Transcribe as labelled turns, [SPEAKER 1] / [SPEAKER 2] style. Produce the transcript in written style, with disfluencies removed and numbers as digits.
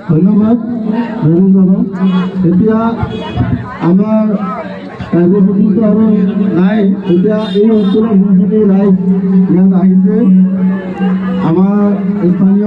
[SPEAKER 1] ধন্যবাদ ৰবীন্দ্ৰক। এতিয়া আমাৰ কাৰ্যসূচীটো আৰু নাই। এতিয়া এই অঞ্চলৰ যিখিনি ৰাইজ ইয়াত আহিছে আমাৰ স্থানীয়